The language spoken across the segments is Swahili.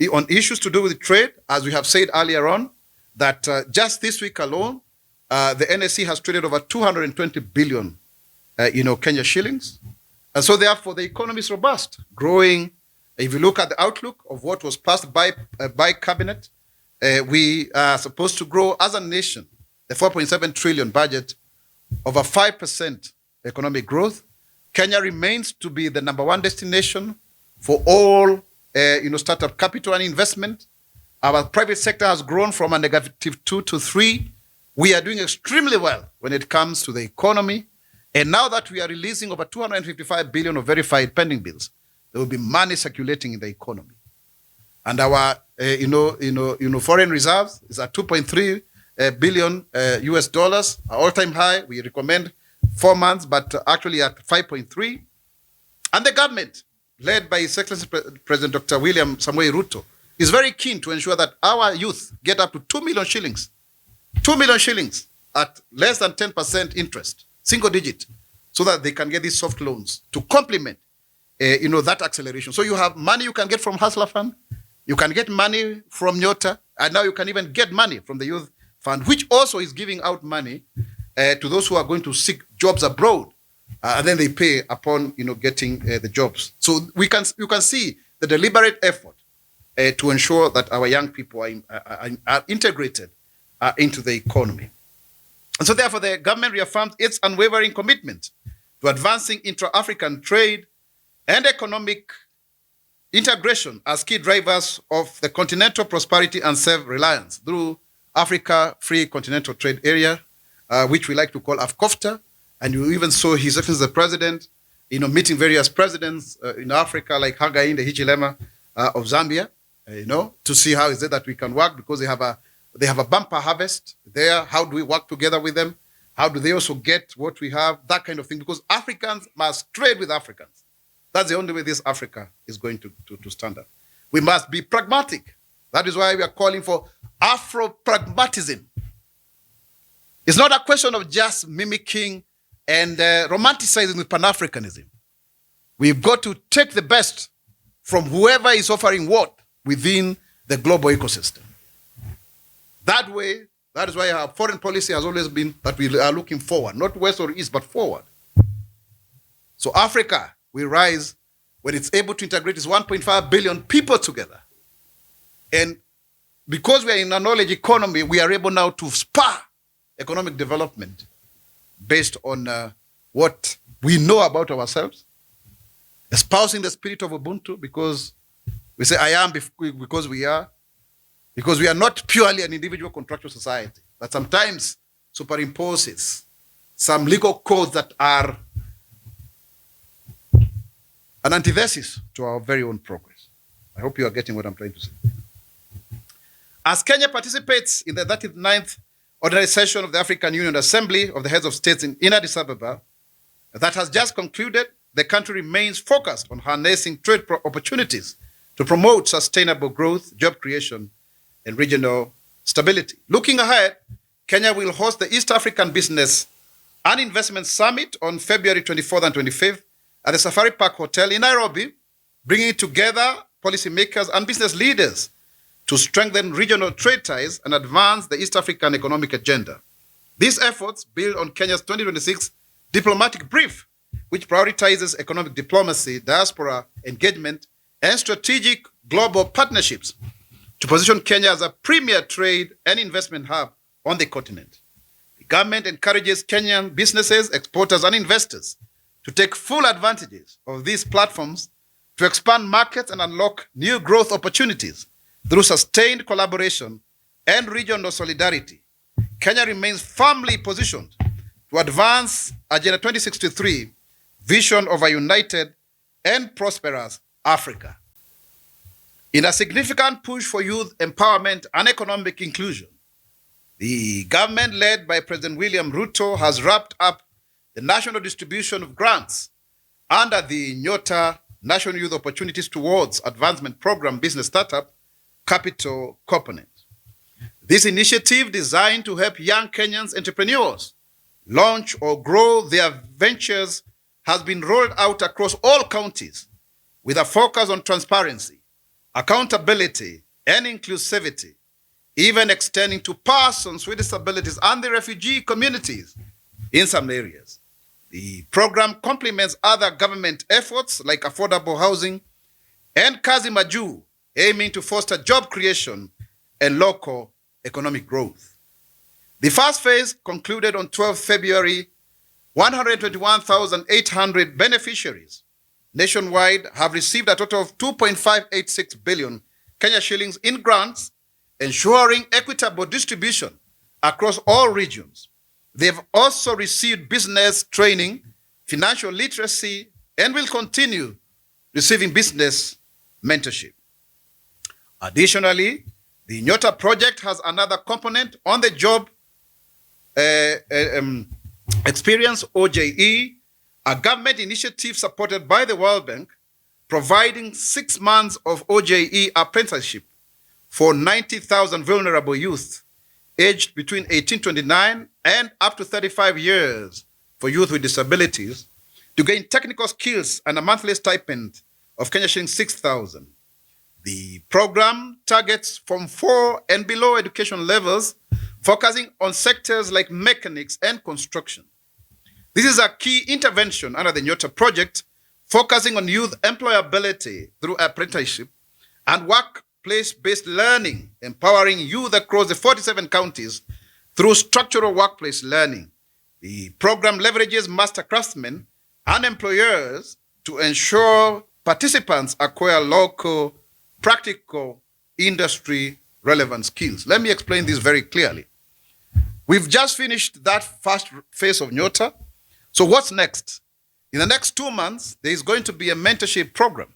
on issues to do with trade, as we have said earlier on, that just this week alone, the NSE has traded over 220 billion, Kenya shillings. And so therefore, the economy is robust, growing. If you look at the outlook of what was passed by cabinet, we are supposed to grow as a nation, the 4.7 trillion budget, over 5% economic growth. Kenya remains to be the #1 destination for all, startup capital and investment. Our private sector has grown from a -2 to 3. We are doing extremely well when it comes to the economy. And now that we are releasing over 255 billion of verified pending bills, there will be money circulating in the economy. And our, foreign reserves is at 2.3 billion US dollars, an all-time high. We recommend 4 months, but actually at 5.3. And the government, led by His Excellency President Dr. William Samoei Ruto, is very keen to ensure that our youth get up to 2 million shillings. 2 million shillings at less than 10% interest, single digit, so that they can get these soft loans to complement, that acceleration. So you have money you can get from Hustler Fund, you can get money from Nyota, and now you can even get money from the Youth Fund, which also is giving out money to those who are going to seek jobs abroad, and then they pay upon, getting the jobs. So you can see the deliberate effort to ensure that our young people are integrated into the economy. And so therefore, the government reaffirms its unwavering commitment to advancing intra-African trade and economic integration as key drivers of the continental prosperity and self-reliance through Africa Free Continental Trade Area, which we like to call AfCOFTA. And you even saw His Excellency the President, meeting various presidents in Africa, like Hakainde Hichilema of Zambia, to see how is it that we can work, because they have a bumper harvest there. How do we work together with them? How do they also get what we have? That kind of thing, because Africans must trade with Africans. That's the only way this Africa is going to stand up. We must be pragmatic. That is why we are calling for Afro-pragmatism. It's not a question of just mimicking and romanticizing with Pan-Africanism. We've got to take the best from whoever is offering what within the global ecosystem. That way, that is why our foreign policy has always been that we are looking forward, not west or east, but forward. So Africa will rise when it's able to integrate its 1.5 billion people together. And because we are in a knowledge economy, we are able now to spur economic development based on what we know about ourselves, espousing the spirit of Ubuntu, because we say, I am because we are not purely an individual contractual society, but sometimes superimposes some legal codes that are an antithesis to our very own progress. I hope you are getting what I'm trying to say. As Kenya participates in the 39th ordinary session of the African Union Assembly of the Heads of States in Addis Ababa, that has just concluded, the country remains focused on harnessing trade opportunities to promote sustainable growth, job creation, and regional stability. Looking ahead, Kenya will host the East African Business and Investment Summit on February 24th and 25th at the Safari Park Hotel in Nairobi, bringing together policymakers and business leaders to strengthen regional trade ties and advance the East African economic agenda. These efforts build on Kenya's 2026 diplomatic brief, which prioritizes economic diplomacy, diaspora engagement, and strategic global partnerships to position Kenya as a premier trade and investment hub on the continent. The government encourages Kenyan businesses, exporters, and investors to take full advantages of these platforms to expand markets and unlock new growth opportunities through sustained collaboration and regional solidarity. Kenya remains firmly positioned to advance Agenda 2063 vision of a united and prosperous Africa. In a significant push for youth empowerment and economic inclusion, the government led by President William Ruto has wrapped up the national distribution of grants under the Nyota National Youth Opportunities Towards Advancement Program Business Startup Capital Component. This initiative, designed to help young Kenyans entrepreneurs launch or grow their ventures, has been rolled out across all counties with a focus on transparency, accountability, and inclusivity, even extending to persons with disabilities and the refugee communities in some areas. The program complements other government efforts like affordable housing and Kazi Maju, aiming to foster job creation and local economic growth. The first phase concluded on 12 February. 121,800 beneficiaries nationwide have received a total of 2.586 billion Kenya shillings in grants, ensuring equitable distribution across all regions. They have also received business training, financial literacy, and will continue receiving business mentorship. Additionally, the Nyota project has another component on the job experience, OJE, a government initiative supported by the World Bank, providing 6 months of OJE apprenticeship for 90,000 vulnerable youth aged between 18-29 and up to 35 years for youth with disabilities to gain technical skills and a monthly stipend of Kenya shillings 6,000. The program targets from 4 and below education levels, focusing on sectors like mechanics and construction. This is a key intervention under the Nyota project, focusing on youth employability through apprenticeship and workplace-based learning, empowering youth across the 47 counties through structural workplace learning. The program leverages master craftsmen and employers to ensure participants acquire local, practical, industry-relevant skills. Let me explain this very clearly. We've just finished that first phase of Nyota. So what's next? In the next 2 months, there is going to be a mentorship program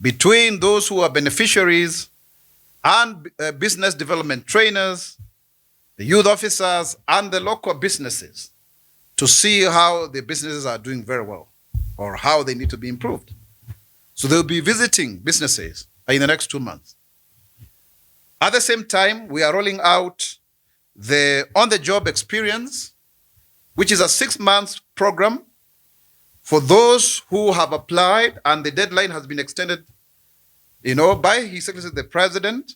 between those who are beneficiaries and business development trainers, the youth officers, and the local businesses to see how the businesses are doing very well or how they need to be improved. So they'll be visiting businesses in the next 2 months. At the same time, we are rolling out the on-the-job experience, which is a 6-month program for those who have applied, and the deadline has been extended, by His Excellency the President,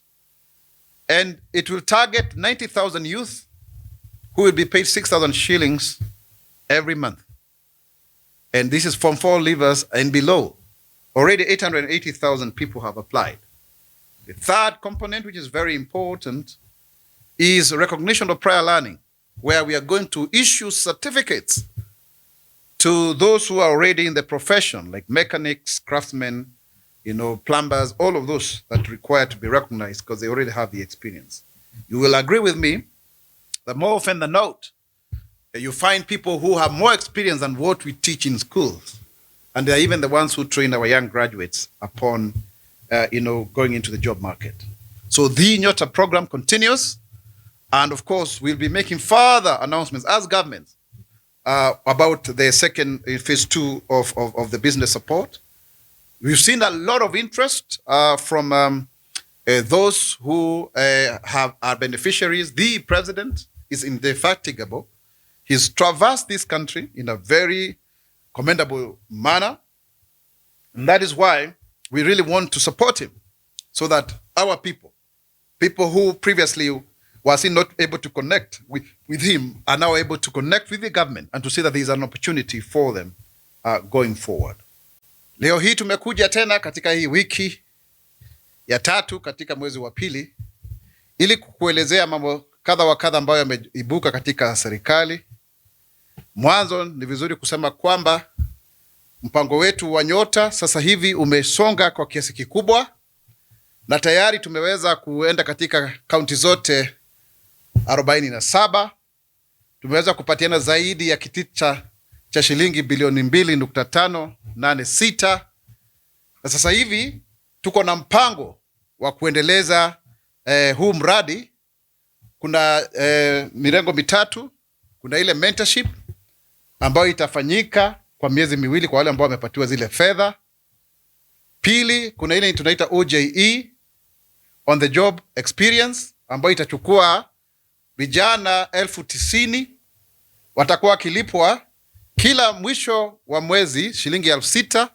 and it will target 90,000 youth who will be paid 6,000 shillings every month. And this is from 4 leavers and below. Already 880,000 people have applied. The third component, which is very important, is recognition of prior learning, where we are going to issue certificates to those who are already in the profession, like mechanics, craftsmen, plumbers, all of those that require to be recognized because they already have the experience. You will agree with me that more often than not, you find people who have more experience than what we teach in schools. And they're even the ones who train our young graduates upon, going into the job market. So the Nyota program continues. And of course, we'll be making further announcements as governments about the second phase 2 of the business support. We've seen a lot of interest from those who are beneficiaries. The president is indefatigable. He's traversed this country in a very commendable manner. And that is why we really want to support him so that our people who previously was he not able to connect with him, are now able to connect with the government and to see that there is an opportunity for them going forward. Leo hii tumekuja tena katika hii wiki ya 3 katika mwezi wa pili ili kukuelezea mambo kadha wa kadha ambayo yameibuka katika serikali. Mwanzo ni vizuri kusema kwamba mpango wetu wa Nyota sasa hivi umesonga kwa kiasi kikubwa na tayari tumeweza kuenda katika kaunti zote 47. Tumeweza kupatiana zaidi ya kitita cha shilingi bilioni 2.586. Na sasa hivi tuko na mpango wa kuendeleza huu mradi. Kuna mirengo mitatu. Kuna ile mentorship ambayo itafanyika kwa miezi miwili kwa wale ambao wamepatiwa zile fedha. Pili, kuna ile tunaita OJE, on the job experience, ambayo itachukua vijana 90,000 watakuwa wakilipwa kila mwisho wa mwezi shilingi 6,000,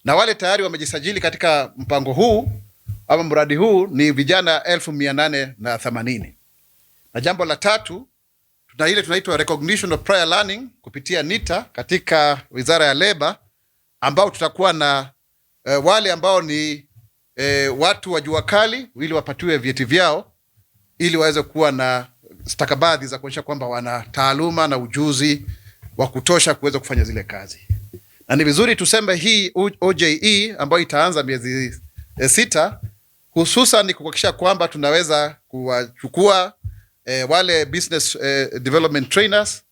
na wale tayari wamejisajili katika mpango huu ama mradi huu ni vijana 1880. Na jambo la tatu, tuna ile tunaitwa recognition of prior learning kupitia NITA katika Wizara ya Leba, ambao tutakuwa na wale ambao ni watu wa jua kali ili wapatiwe vyeti vyao ili waweze kuwa na stakabadhi za kuonyesha kwamba wana taaluma na ujuzi wa kutosha kuweza kufanya zile kazi. Na ni vizuri tuseme hii OJE ambayo itaanza miezi 6 hususan ni kuhakikisha kwamba tunaweza kuwachukua wale business development trainers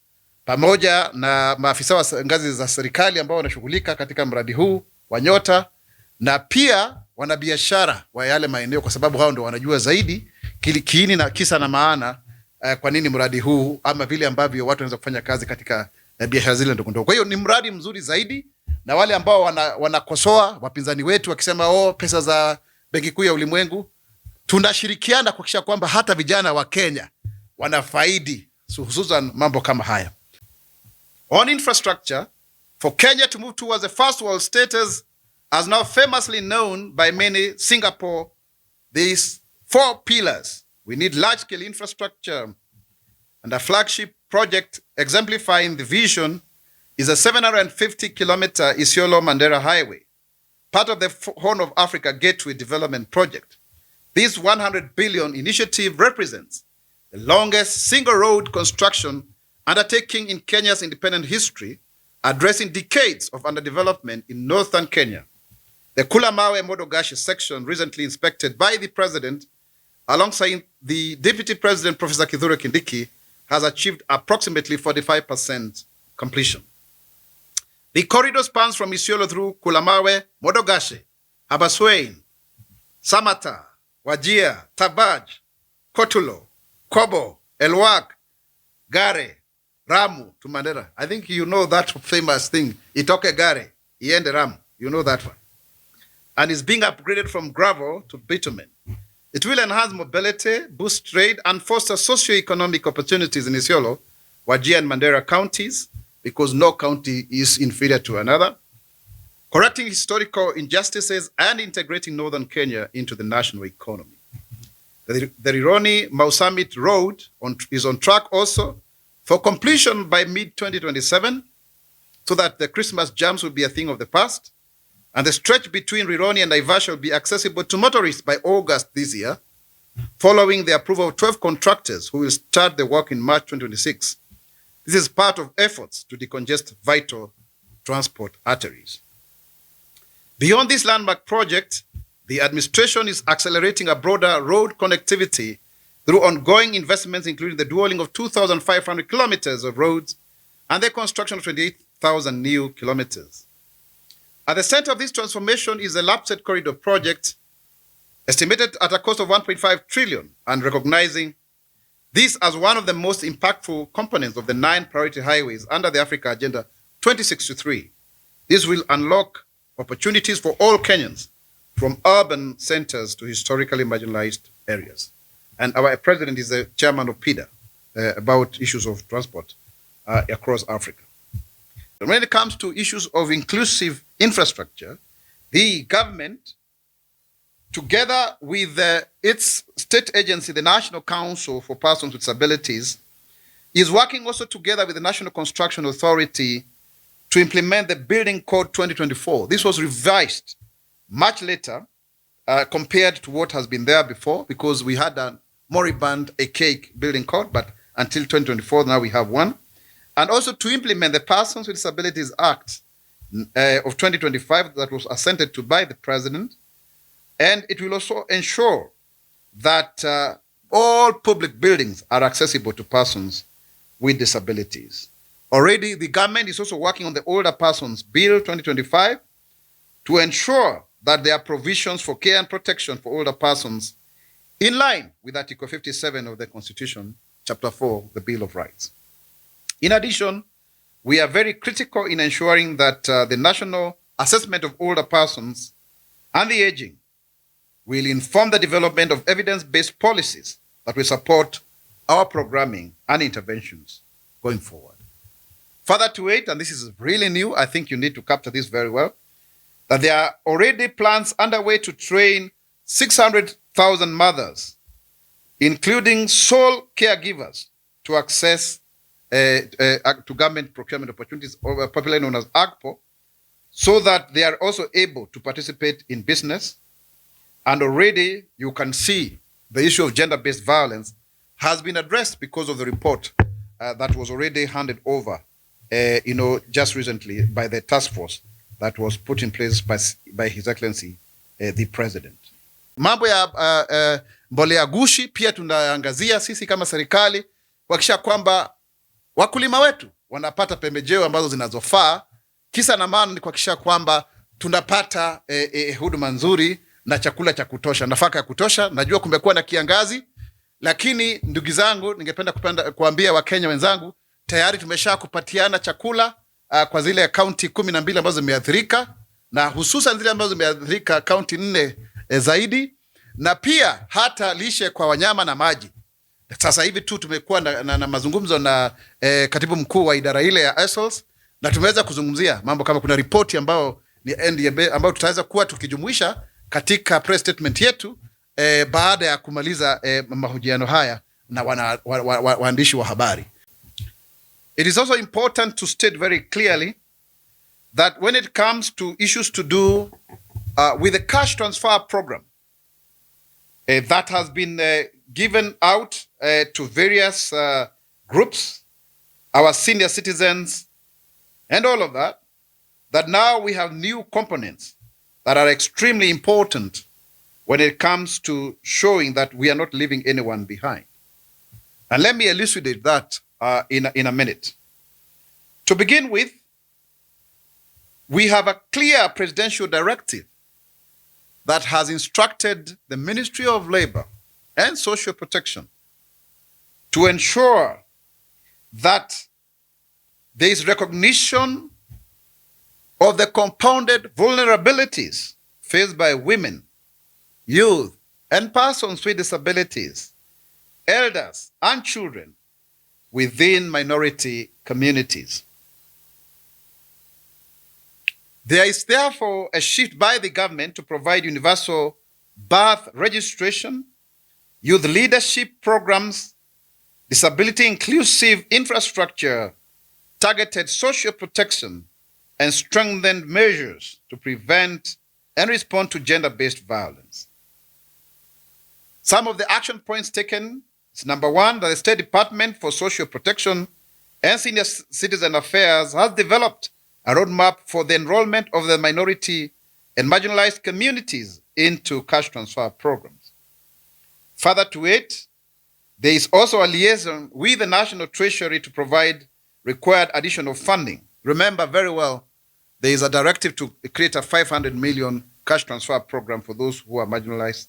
pamoja na maafisa wa ngazi za serikali ambao wanashughulika katika mradi huu wa Nyota, na pia wanabiashara wa yale maeneo, kwa sababu hao ndio wanajua zaidi kiini na kisa na maana kwa nini mradi huu ama vile ambavyo watu wanaweza kufanya kazi katika biashara zile ndogo ndogo. Kwa hiyo ni mradi mzuri zaidi, na wale ambao wanakosoa wapinzani wetu wakisema pesa za Benki Kuu ya Ulimwengu, tunashirikiana kuhakikisha kwamba hata vijana wa Kenya wanafaidi hususan mambo kama haya. On infrastructure, for Kenya to move towards a first world status, as now famously known by many, Singapore, these 4 pillars. We need large-scale infrastructure, and a flagship project exemplifying the vision is a 750-kilometer Isiolo-Mandera highway, part of the Horn of Africa Gateway Development Project. This 100 billion initiative represents the longest single road construction undertaking in Kenya's independent history, addressing decades of underdevelopment in northern Kenya. The Kulamawe-Modogashi section, recently inspected by the President, alongside the Deputy President, Professor Kithure Kindiki, has achieved approximately 45% completion. The corridor spans from Isiolo through Kulamawe, Modogashi, Habaswein, Samata, Wajir, Tabaj, Kotulo, Kobo, Elwak, Gare, Ramu to Mandera. I think you know that famous thing, Itoke Gare, Iende Ramu. You know that one. And is being upgraded from gravel to bitumen. It will enhance mobility, boost trade, and foster socio-economic opportunities in Isiolo, Wajir, and Mandera counties, because no county is inferior to another, correcting historical injustices and integrating northern Kenya into the national economy. The Rironi Mausamit Road is on track also for completion by mid-2027, so that the Christmas jams will be a thing of the past, and the stretch between Rironi and Naivasha will be accessible to motorists by August this year, following the approval of 12 contractors who will start the work in March 2026. This is part of efforts to decongest vital transport arteries. Beyond this landmark project, the administration is accelerating a broader road connectivity through ongoing investments, including the dualling of 2,500 kilometers of roads and the construction of 28,000 new kilometers. At the center of this transformation is the Lapsset Corridor project, estimated at a cost of 1.5 trillion, and recognizing this as one of the most impactful components of the 9 priority highways under the Africa Agenda 2063. This will unlock opportunities for all Kenyans, from urban centers to historically marginalized areas. And our president is the chairman of PIDA about issues of transport across Africa. And when it comes to issues of inclusive infrastructure, the government, together with its state agency, the National Council for Persons with Disabilities, is working also together with the National Construction Authority to implement the Building Code 2024. This was revised much later compared to what has been there before, because we had a moribund, archaic building code, but until 2024, now we have one. And also to implement the Persons with Disabilities Act of 2025 that was assented to by the President. And it will also ensure that all public buildings are accessible to persons with disabilities. Already, the government is also working on the Older Persons Bill 2025 to ensure that there are provisions for care and protection for older persons in line with Article 57 of the Constitution, Chapter 4, the Bill of Rights. In addition, we are very critical in ensuring that the National Assessment of Older Persons and the Aging will inform the development of evidence-based policies that will support our programming and interventions going forward. Further to it, and this is really new, I think you need to capture this very well, that there are already plans underway to train 600,000 mothers, including sole caregivers, to access to government procurement opportunities, popularly known as AGPO, so that they are also able to participate in business. And already you can see the issue of gender-based violence has been addressed because of the report that was already handed over, just recently by the task force that was put in place by His Excellency the President. Mambo ya mbolea gushi pia tunaangazia sisi kama serikali kuhakikisha kwamba wakulima wetu wanapata pembejeo ambazo zinazofaa. Kisa na maana ni kuhakikisha kwamba tunapata huduma nzuri na chakula cha kutosha, nafaka ya kutosha. Najua kumekuwa na kiangazi, lakini ndugu zangu, ningependa kuambia Wakenya wenzangu, tayari tumesha kupatiana chakula kwa zile kaunti 12 ambazo zimeathirika, na hususan zile ambazo zimeathirika kaunti 4 zaidi, na pia hata lishe kwa wanyama na maji. Sasa hivi tu tumekuwa na mazungumzo na katibu mkuu wa idara ile ya ESOLS, na tumeweza kuzungumzia mambo kama kuna ripoti ambayo ni NDB ambayo tutaweza kuwa tukijumuisha katika press statement yetu baada ya kumaliza mahojiano haya na waandishi wa habari. It is also important to state very clearly that when it comes to issues to do with the cash transfer program that has been given out to various groups, our senior citizens, and all of that, that now we have new components that are extremely important when it comes to showing that we are not leaving anyone behind. And let me elucidate that in a minute. To begin with, we have a clear presidential directive that has instructed the Ministry of Labor and Social Protection to ensure that there is recognition of the compounded vulnerabilities faced by women, youth, and persons with disabilities, elders, and children within minority communities. There is therefore a shift by the government to provide universal birth registration, youth leadership programs, disability inclusive infrastructure, targeted social protection, and strengthened measures to prevent and respond to gender-based violence. Some of the action points taken is: number one, that the State Department for Social Protection and Senior Citizen Affairs has developed a roadmap for the enrollment of the minority and marginalized communities into cash transfer programs. Further to it, there is also a liaison with the National Treasury to provide required additional funding. Remember very well, there is a directive to create a 500 million cash transfer program for those who are marginalized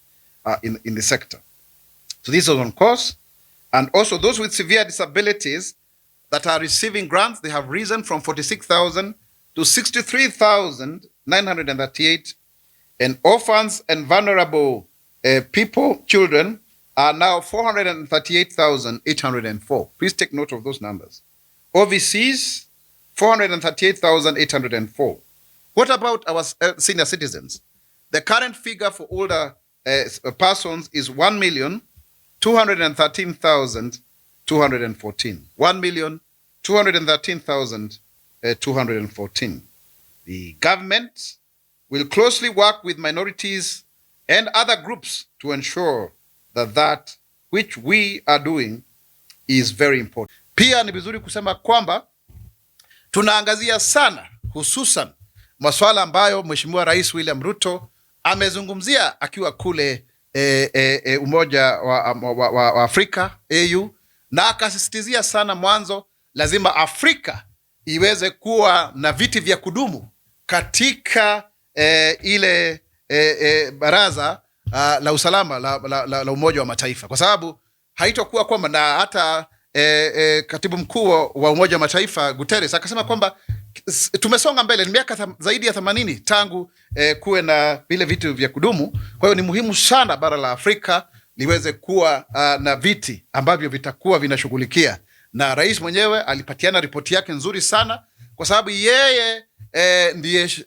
in the sector. So this is on course. And also those with severe disabilities that are receiving grants, they have risen from 46,000 to 63,938. And orphans and vulnerable children are now 438,804. Please take note of those numbers. Overseas, 438,804. What about our senior citizens? The current figure for older persons is 1,213,214. 1,213,214. The government will closely work with minorities and other groups to ensure that that which we are doing is very important. Pia ni vizuri kusema kwamba tunaangazia sana hususan masuala ambayo Mheshimiwa Rais William Ruto amezungumzia akiwa kule Umoja wa Afrika AU, na akasisitizia sana mwanzo lazima Afrika iweze kuwa na viti vya kudumu katika ile baraza la usalama la Umoja wa Mataifa, kwa sababu haitokuwa kwamba, na hata katibu mkuu wa Umoja wa Mataifa Guterres akasema kwamba tumesonga mbele, ni miaka zaidi ya 80 tangu kuwe na vile vitu vya kudumu. Kwa hiyo ni muhimu sana bara la Afrika liweze kuwa na viti ambavyo vitakuwa vinashughulikia, na rais mwenyewe alipatiana ripoti yake nzuri sana, kwa sababu yeye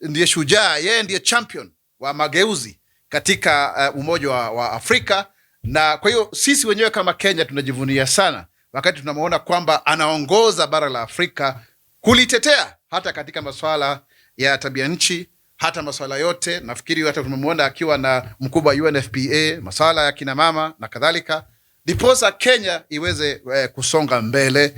ndiye shujaa, yeye ndiye champion wa mageuzi katika Umoja wa Afrika, na kwa hiyo sisi wenyewe kama Kenya tunajivunia sana wakati tunamwona kwamba anaongoza bara la Afrika kulitetea hata katika masuala ya tabia nchi, hata masuala yote. Nafikiri hata tumemwona akiwa na mkubwa wa UNFPA, masuala ya kina mama na kadhalika, ndiposa Kenya iweze kusonga mbele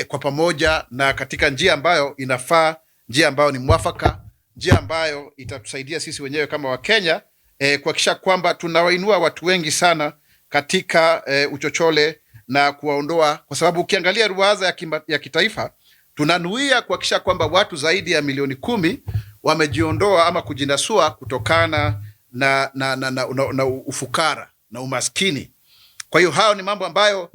kwa pamoja na katika njia ambayo inafaa, njia ambayo ni mwafaka, njia ambayo itatusaidia sisi wenyewe kama Wakenya kuhakikisha kwamba tunawainua watu wengi sana katika uchochole na kuwaondoa, kwa sababu ukiangalia ruwaza ya kitaifa tunanuia kuhakikisha kwamba watu zaidi ya milioni 10 wamejiondoa ama kujinasua kutokana na ufukara na umaskini. Kwa hiyo hayo ni mambo ambayo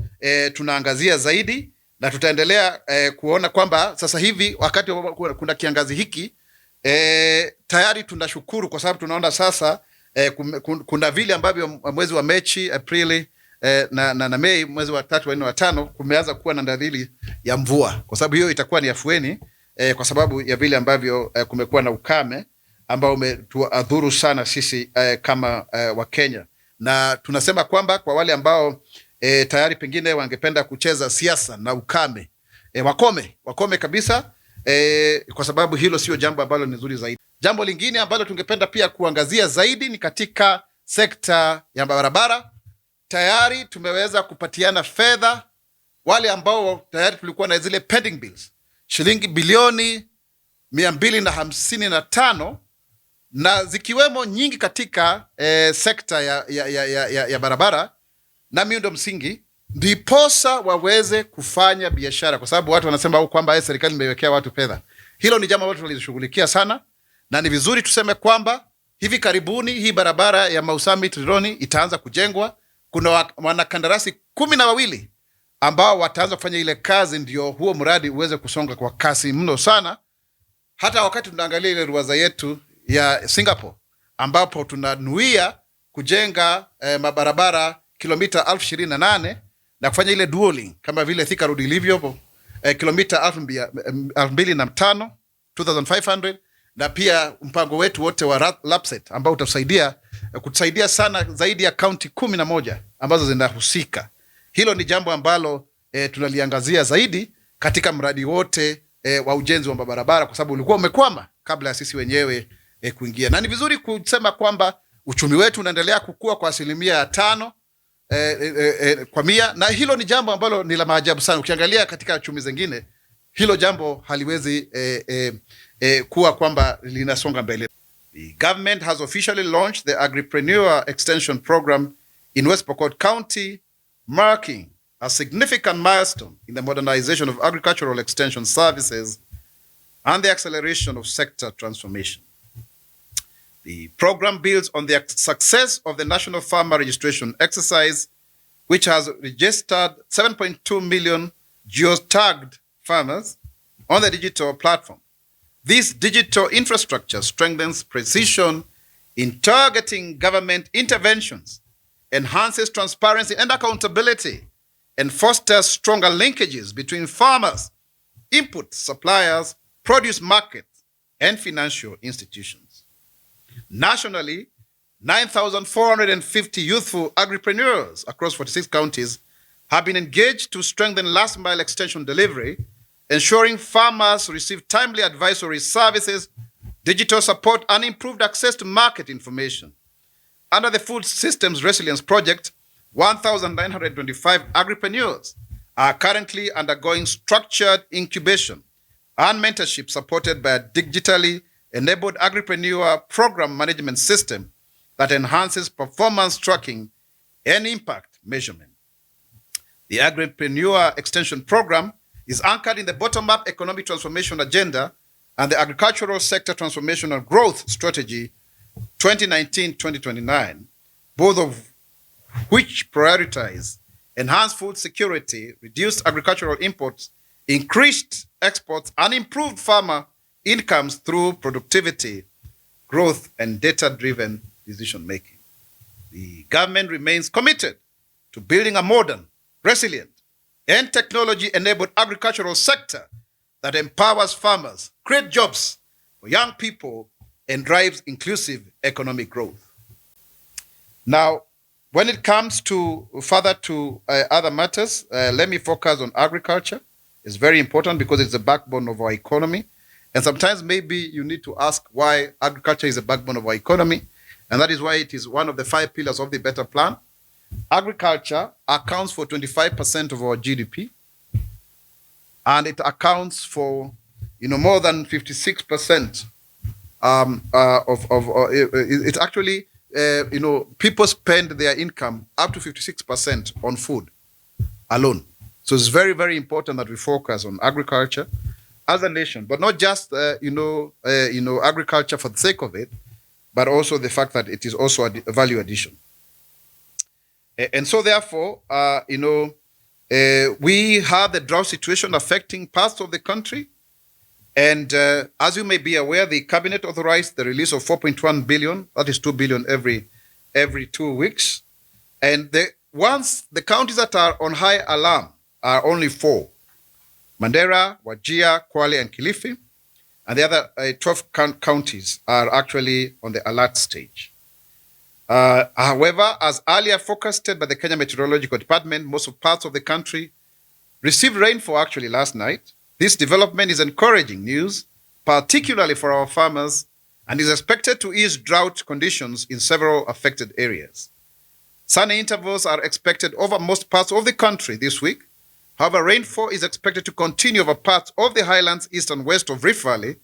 tunaangazia zaidi, na tutaendelea kuona kwamba sasa hivi wakati kuna kiangazi hiki tayari tunashukuru kwa sababu tunaona sasa kuna vile ambavyo mwezi wa Machi, Aprili na Mei, mwezi wa 3, wa 4, wa 5 kumeanza kuwa na dalili ya mvua, kwa sababu hiyo itakuwa ni afueni kwa sababu ya vile ambavyo kumekuwa na ukame ambao umetuadhuru sana sisi kama Wakenya. Na tunasema kwamba kwa wale ambao tayari pengine wangependa kucheza siasa na ukame, wakome kabisa, kwa sababu hilo sio jambo ambalo ni nzuri zaidi. Jambo lingine ambalo tungependa pia kuangazia zaidi ni katika sekta ya barabara. Tayari tumeweza kupatiana fedha wale ambao tayari tulikuwa na zile pending bills, shilingi bilioni 255 na zikiwemo nyingi katika sekta ya barabara na miundo msingi, ndiposa waweze kufanya biashara, kwa sababu watu wanasema kwamba serikali imewekea watu fedha. Hilo ni jambo ambalo tunalishughulikia sana, na ni vizuri tuseme kwamba hivi karibuni hii barabara ya Mau Summit Rironi itaanza kujengwa. Kuna wanakandarasi 12 ambao wataanza kufanya ile kazi, ndio huo mradi uweze kusonga kwa kasi mno sana. Hata wakati tunaangalia ile ruwaza yetu ya Singapore ambapo tunanuia kujenga mabarabara kilomita 28,000 na kufanya ile dual kama vile Thika Road ilivyo kilomita 2,500 2500, na pia mpango wetu wote wa LAPSSET ambao kutusaidia sana zaidi ya kaunti 11 ambazo zinahusika. Hilo ni jambo ambalo tunaliangazia zaidi katika mradi wote wa ujenzi wa barabara, kwa sababu ulikuwa umekwama kabla ya sisi wenyewe kuingia. Na ni vizuri kusema kwamba uchumi wetu unaendelea kukua kwa 5% kwa 100, na hilo ni jambo ambalo ni la maajabu sana. Ukiangalia katika uchumi zingine hilo jambo haliwezi kuwa kwamba linasonga mbele. The government has officially launched the Agripreneur Extension Program in West Pokot County, marking a significant milestone in the modernization of agricultural extension services and the acceleration of sector transformation. The program builds on the success of the National Farmer Registration Exercise, which has registered 7.2 million geotagged farmers on the digital platform. This digital infrastructure strengthens precision in targeting government interventions, enhances transparency and accountability, and fosters stronger linkages between farmers, input suppliers, produce markets, and financial institutions. Nationally, 9,450 youthful agripreneurs across 46 counties have been engaged to strengthen last-mile extension delivery, ensuring farmers receive timely advisory services, digital support, and improved access to market information. Under the Food Systems Resilience Project, 1,925 agripreneurs are currently undergoing structured incubation and mentorship supported by a digitally enabled agripreneur program management system that enhances performance tracking and impact measurement. The Agripreneur Extension Program is anchored in the bottom-up economic transformation agenda and the Agricultural Sector Transformation and Growth Strategy 2019-2029, both of which prioritize enhanced food security, reduced agricultural imports, increased exports, and improved farmer incomes through productivity, growth, and data-driven decision-making. The government remains committed to building a modern, resilient, and technology-enabled agricultural sector that empowers farmers, creates jobs for young people, and drives inclusive economic growth. Now, when it comes to further to other matters, let me focus on agriculture. It's very important because it's the backbone of our economy. And sometimes maybe you need to ask why agriculture is the backbone of our economy. And that is why it is one of the 5 pillars of the Better Plan. Agriculture accounts for 25% of our GDP. And it accounts for, more than 56% it's actually, people spend their income up to 56% on food alone. So it's very, very important that we focus on agriculture as a nation, but not just, agriculture for the sake of it, but also the fact that it is also a value addition. And so therefore, we have the drought situation affecting parts of the country. And as you may be aware, the cabinet authorized the release of 4.1 billion, that is 2 billion every 2 weeks. And once the counties that are on high alarm are only 4: Mandera, Wajir, Kwale, and Kilifi. And the other 12 counties are actually on the alert stage. However, as earlier forecasted by the Kenya Meteorological Department, most of parts of the country received rainfall actually last night. This development is encouraging news, particularly for our farmers, and is expected to ease drought conditions in several affected areas. Sunny intervals are expected over most parts of the country this week. However, rainfall is expected to continue over parts of the highlands east and west of Rift Valley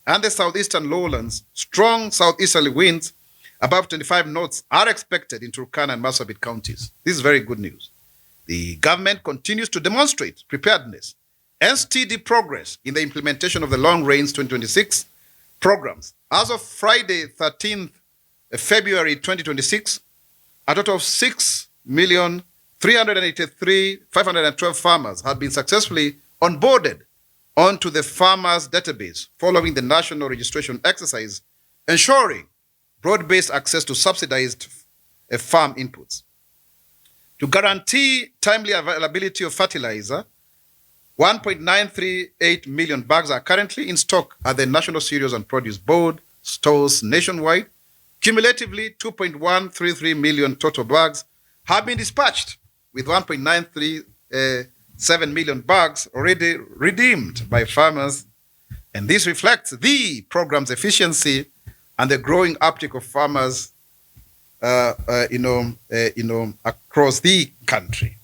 and the southeastern lowlands. Strong southeasterly winds above 25 knots are expected in Turkana and Marsabit counties. This is very good news. The government continues to demonstrate preparedness and steady progress in the implementation of the Long Range 2026 programs. As of Friday, 13th February 2026, a total of 6,383,512 farmers have been successfully onboarded onto the farmers database following the national registration exercise, ensuring broad-based access to subsidized farm inputs. To guarantee timely availability of fertilizer, 1.938 million bags are currently in stock at the National Cereals and Produce Board stores nationwide. Cumulatively, 2.133 million total bags have been dispatched, with 1.937 million bags already redeemed by farmers. And this reflects the program's efficiency and the growing uptake of farmers, across the country.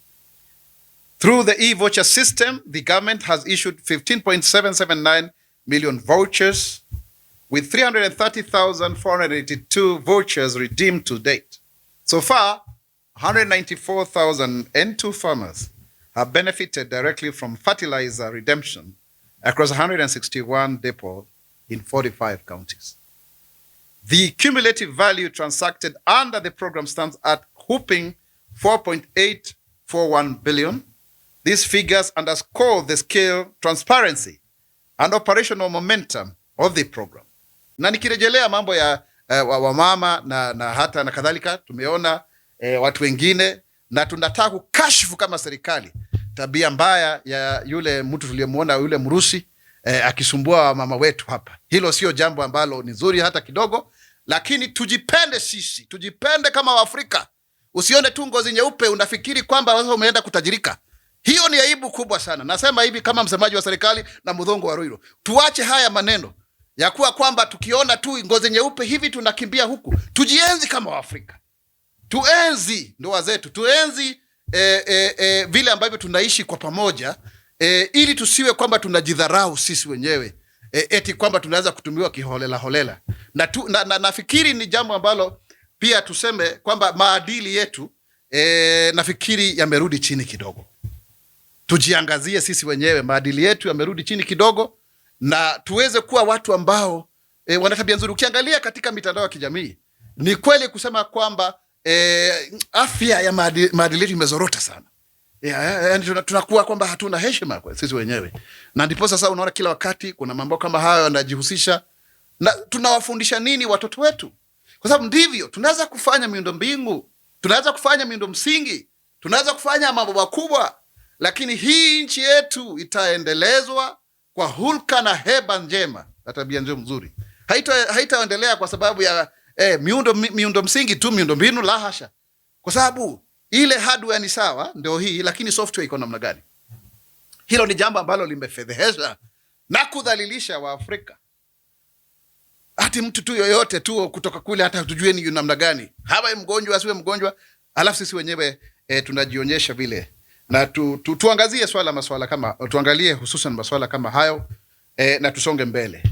Through the e-voucher system, the government has issued 15.779 million vouchers, with 330,482 vouchers redeemed to date. So far, 194,002 farmers have benefited directly from fertilizer redemption across 161 depots in 45 counties. The cumulative value transacted under the program stands at whopping 4.841 billion. These figures underscore the scale, transparency, and operational momentum of the program. Na nikirejelea mambo ya wamama na hata na kadhalika, tumeona watu wengine, na tunataka kukashifu kama serikali tabia mbaya ya yule mtu tuliyemuona, yule Mrusi akisumbua mama wetu hapa. Hilo sio jambo ambalo ni nzuri hata kidogo, lakini tujipende sisi, tujipende kama Waafrika. Usione tu ngozi nyeupe unafikiri kwamba sasa umeenda kutajirika. Hiyo ni aibu kubwa sana. Nasema hivi kama msemaji wa serikali na Mudhongo wa Ruiru. Tuache haya maneno ya kuwa kwamba tukiona tu ngozi nyeupe hivi tunakimbia huku. Tujienzi kama Waafrika. Tuenzi ndoa zetu, tuenzi vile ambavyo tunaishi kwa pamoja, ili tusiwe kwamba tunajidharau sisi wenyewe, eti kwamba tunaweza kutumiwa kiholela holela. Na nafikiri ni jambo ambalo pia tuseme kwamba maadili yetu nafikiri yamerudi chini kidogo. Tujiangazie sisi wenyewe, maadili yetu yamerudi chini kidogo, na tuweze kuwa watu ambao wana tabia nzuri. Ukiangalia katika mitandao ya kijamii, ni kweli kusema kwamba afya ya maadili yetu imezorota sana. Yaani tunakuwa kwamba hatuna heshima kwa sisi wenyewe. Na ndipo sasa unaona kila wakati kuna mambo kama hayo yanajihusisha. Na tunawafundisha nini watoto wetu? Kwa sababu ndivyo tunaweza kufanya miundo mbingu, tunaweza kufanya miundo msingi, tunaweza kufanya mambo makubwa, lakini hii nchi yetu itaendelezwa kwa hulka na heba njema na tabia nzuri. Haitaendelea kwa sababu miundo msingi tu, miundo mbinu la hasha. Kwa sababu ile hardware ni sawa, ndio hii, lakini software iko namna gani? Hilo ni jambo ambalo limefedhehesha na kudhalilisha Waafrika. Hati mtu tu yoyote tu kutoka kule hata hatujue ni namna gani, hawe mgonjwa asiwe mgonjwa, alafu sisi wenyewe tunajionyesha vile. Na tuangazie maswala kama tuangalie hususan maswala kama hayo na tusonge mbele.